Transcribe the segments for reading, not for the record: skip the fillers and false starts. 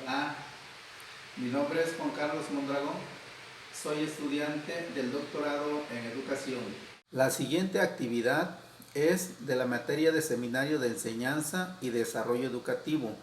Hola, mi nombre es Juan Carlos Mondragón, soy estudiante del doctorado en educación. La siguiente actividad es de la materia de Seminario de Enseñanza y Desarrollo Educativo,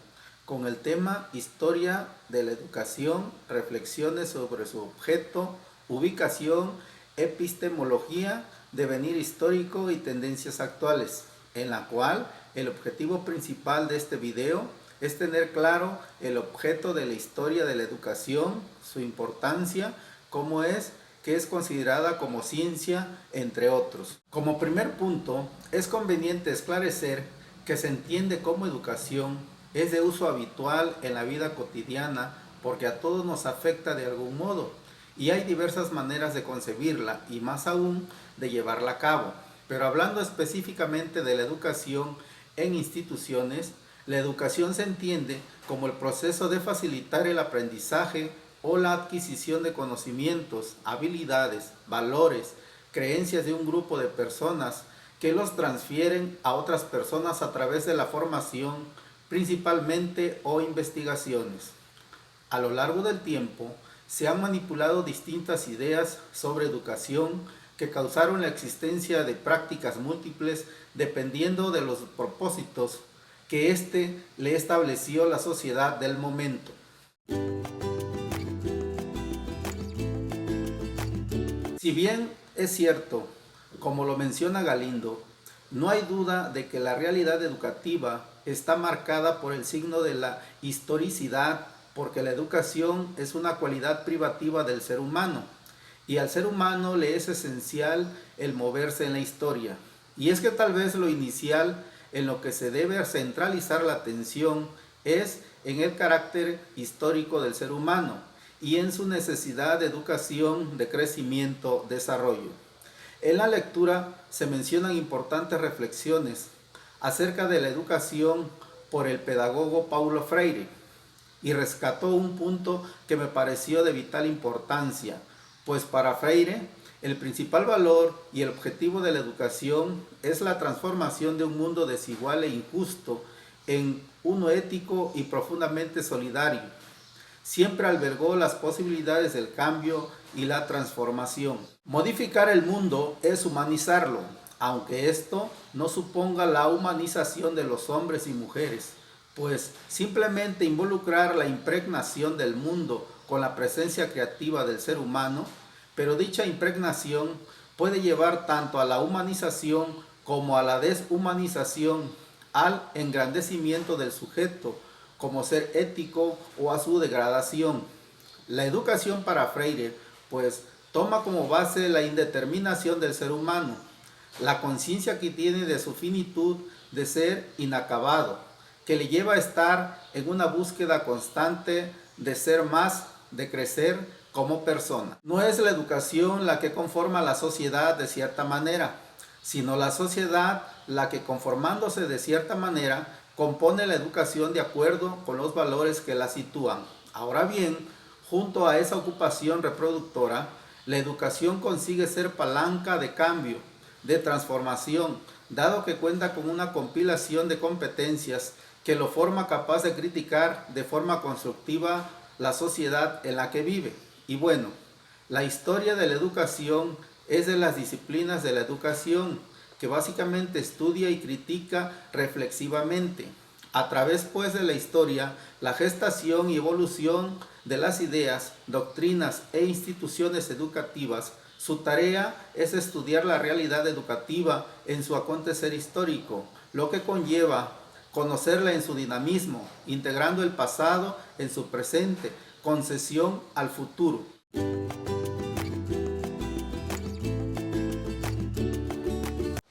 con el tema Historia de la Educación, reflexiones sobre su objeto, ubicación, epistemología, devenir histórico y tendencias actuales, en la cual el objetivo principal de este video es tener claro el objeto de la historia de la educación, su importancia, cómo es, que es considerada como ciencia, entre otros. Como primer punto, es conveniente esclarecer que se entiende como educación es de uso habitual en la vida cotidiana porque a todos nos afecta de algún modo y hay diversas maneras de concebirla y más aún de llevarla a cabo. Pero hablando específicamente de la educación en instituciones, la educación se entiende como el proceso de facilitar el aprendizaje o la adquisición de conocimientos, habilidades, valores, creencias de un grupo de personas que los transfieren a otras personas a través de la formación, principalmente o investigaciones. A lo largo del tiempo, se han manipulado distintas ideas sobre educación que causaron la existencia de prácticas múltiples dependiendo de los propósitos que éste le estableció la sociedad del momento. Si bien es cierto, como lo menciona Galindo, no hay duda de que la realidad educativa está marcada por el signo de la historicidad, porque la educación es una cualidad privativa del ser humano, y al ser humano le es esencial el moverse en la historia. Y es que tal vez lo inicial en lo que se debe centralizar la atención es en el carácter histórico del ser humano y en su necesidad de educación, de crecimiento, desarrollo. En la lectura se mencionan importantes reflexiones acerca de la educación por el pedagogo Paulo Freire y rescató un punto que me pareció de vital importancia, pues para Freire el principal valor y el objetivo de la educación es la transformación de un mundo desigual e injusto en uno ético y profundamente solidario. Siempre albergó las posibilidades del cambio y la transformación. Modificar el mundo es humanizarlo, aunque esto no suponga la humanización de los hombres y mujeres, pues simplemente involucrar la impregnación del mundo con la presencia creativa del ser humano, pero dicha impregnación puede llevar tanto a la humanización como a la deshumanización, al engrandecimiento del sujeto como ser ético o a su degradación. La educación para Freire, pues, toma como base la indeterminación del ser humano, la conciencia que tiene de su finitud de ser inacabado, que le lleva a estar en una búsqueda constante de ser más, de crecer como persona. No es la educación la que conforma la sociedad de cierta manera, sino la sociedad la que, conformándose de cierta manera, compone la educación de acuerdo con los valores que la sitúan. Ahora bien, junto a esa ocupación reproductora, la educación consigue ser palanca de cambio, de transformación, dado que cuenta con una compilación de competencias que lo forma capaz de criticar de forma constructiva la sociedad en la que vive. Y bueno, la historia de la educación es de las disciplinas de la educación, que básicamente estudia y critica reflexivamente. A través pues de la historia, la gestación y evolución de las ideas, doctrinas e instituciones educativas, su tarea es estudiar la realidad educativa en su acontecer histórico, lo que conlleva conocerla en su dinamismo, integrando el pasado en su presente, concesión al futuro.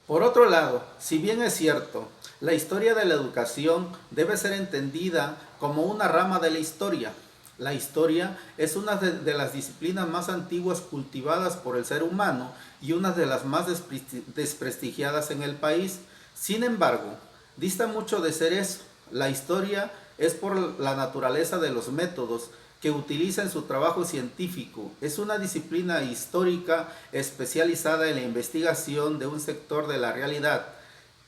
Por otro lado, si bien es cierto, la historia de la educación debe ser entendida como una rama de la historia. La historia es una de las disciplinas más antiguas cultivadas por el ser humano y una de las más desprestigiadas en el país. Sin embargo, dista mucho de ser eso. La historia es por la naturaleza de los métodos que utiliza en su trabajo científico. Es una disciplina histórica especializada en la investigación de un sector de la realidad.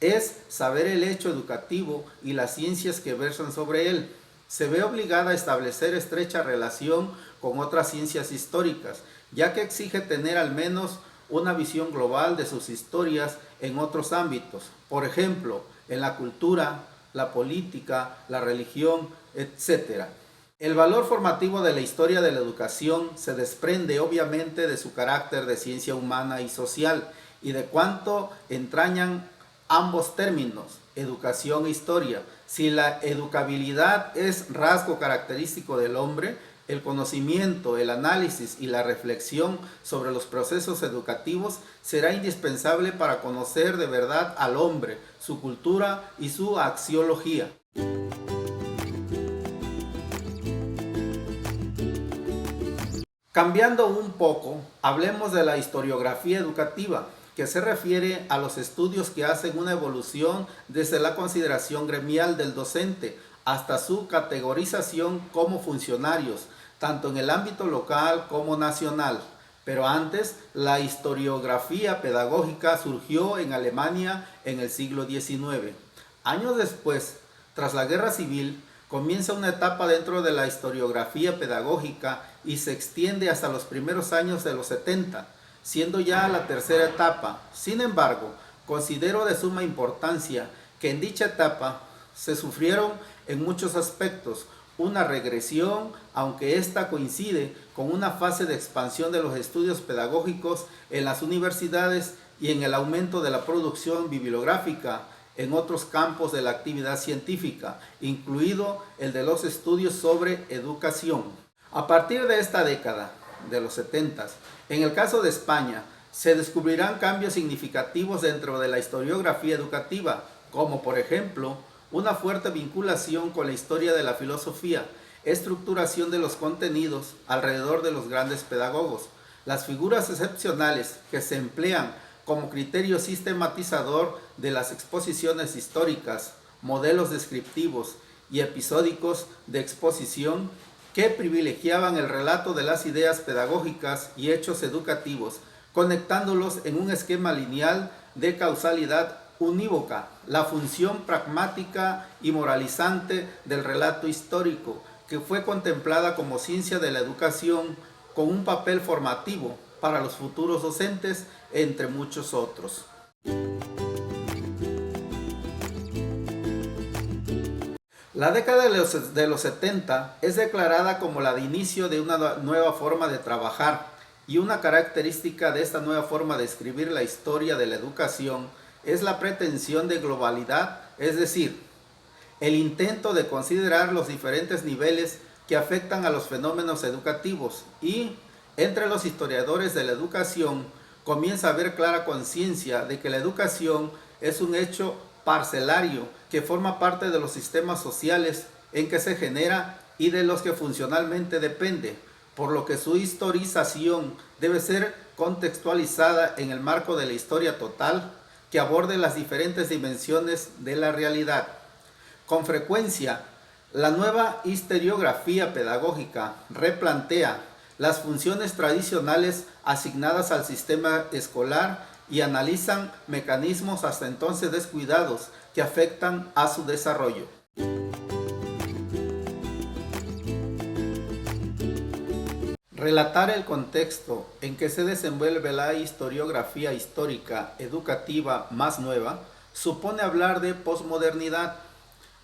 Es saber el hecho educativo y las ciencias que versan sobre él. se ve obligada a establecer estrecha relación con otras ciencias históricas, ya que exige tener al menos una visión global de sus historias en otros ámbitos, por ejemplo, en la cultura, la política, la religión, etc. El valor formativo de la historia de la educación se desprende obviamente de su carácter de ciencia humana y social y de cuánto entrañan ambos términos, educación e historia. Si la educabilidad es rasgo característico del hombre, el conocimiento, el análisis y la reflexión sobre los procesos educativos será indispensable para conocer de verdad al hombre, su cultura y su axiología. Cambiando un poco, hablemos de la historiografía educativa, que se refiere a los estudios que hacen una evolución desde la consideración gremial del docente hasta su categorización como funcionarios, tanto en el ámbito local como nacional. Pero antes, la historiografía pedagógica surgió en Alemania en el siglo XIX. Años después, tras la Guerra Civil, comienza una etapa dentro de la historiografía pedagógica y se extiende hasta los primeros años de los 70, siendo ya la tercera etapa. Sin embargo, considero de suma importancia que en dicha etapa se sufrieron en muchos aspectos una regresión, aunque esta coincide con una fase de expansión de los estudios pedagógicos en las universidades y en el aumento de la producción bibliográfica en otros campos de la actividad científica, incluido el de los estudios sobre educación. A partir de esta década, de los 70, en el caso de España, se descubrirán cambios significativos dentro de la historiografía educativa, como por ejemplo, una fuerte vinculación con la historia de la filosofía, estructuración de los contenidos alrededor de los grandes pedagogos, las figuras excepcionales que se emplean como criterio sistematizador de las exposiciones históricas, modelos descriptivos y episódicos de exposición que privilegiaban el relato de las ideas pedagógicas y hechos educativos, conectándolos en un esquema lineal de causalidad unívoca, la función pragmática y moralizante del relato histórico, que fue contemplada como ciencia de la educación con un papel formativo para los futuros docentes, entre muchos otros. La década de los 70 es declarada como la de inicio de una nueva forma de trabajar, y una característica de esta nueva forma de escribir la historia de la educación es la pretensión de globalidad, es decir, el intento de considerar los diferentes niveles que afectan a los fenómenos educativos, y entre los historiadores de la educación comienza a haber clara conciencia de que la educación es un hecho parcelario que forma parte de los sistemas sociales en que se genera y de los que funcionalmente depende, por lo que su historización debe ser contextualizada en el marco de la historia total que aborde las diferentes dimensiones de la realidad. Con frecuencia, la nueva historiografía pedagógica replantea las funciones tradicionales asignadas al sistema escolar y analizan mecanismos hasta entonces descuidados que afectan a su desarrollo. Relatar el contexto en que se desenvuelve la historiografía histórica educativa más nueva supone hablar de posmodernidad.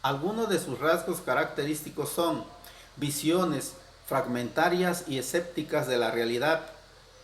Algunos de sus rasgos característicos son visiones fragmentarias y escépticas de la realidad,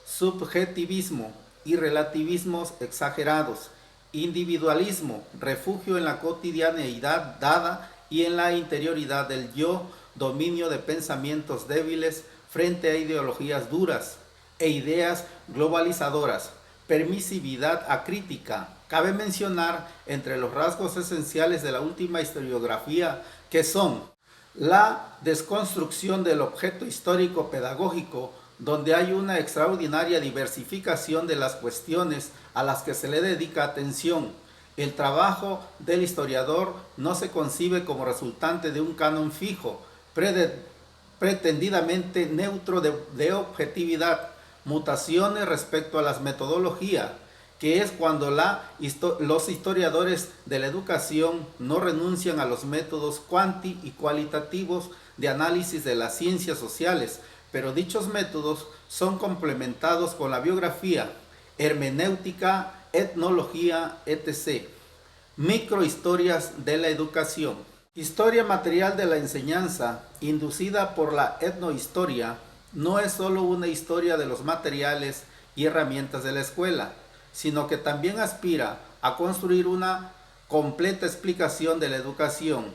subjetivismo y relativismos exagerados, individualismo, refugio en la cotidianeidad dada y en la interioridad del yo, dominio de pensamientos débiles frente a ideologías duras e ideas globalizadoras, permisividad acrítica. Cabe mencionar entre los rasgos esenciales de la última historiografía que son la desconstrucción del objeto histórico pedagógico, donde hay una extraordinaria diversificación de las cuestiones a las que se le dedica atención. El trabajo del historiador no se concibe como resultante de un canon fijo, pretendidamente neutro de objetividad, mutaciones respecto a las metodologías que es cuando los historiadores de la educación no renuncian a los métodos cuanti y cualitativos de análisis de las ciencias sociales, pero dichos métodos son complementados con la biografía, hermenéutica, etnología, etc. Microhistorias de la educación. Historia material de la enseñanza, inducida por la etnohistoria, no es solo una historia de los materiales y herramientas de la escuela, sino que también aspira a construir una completa explicación de la educación.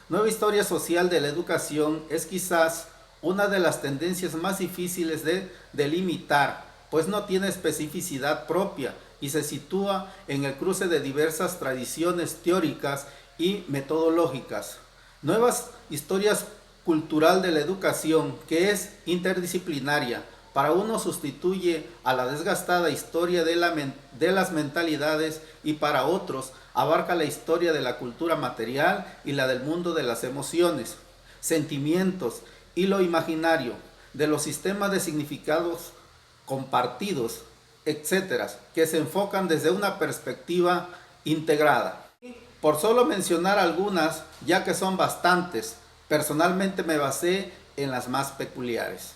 Nueva historia social de la educación es quizás una de las tendencias más difíciles de delimitar, pues no tiene especificidad propia y se sitúa en el cruce de diversas tradiciones teóricas y metodológicas. Nuevas historias cultural de la educación, que es interdisciplinaria. Para uno sustituye a la desgastada historia de las mentalidades y para otros abarca la historia de la cultura material y la del mundo de las emociones, sentimientos y lo imaginario, de los sistemas de significados compartidos, etcétera, que se enfocan desde una perspectiva integrada. Por solo mencionar algunas, ya que son bastantes, personalmente me basé en las más peculiares.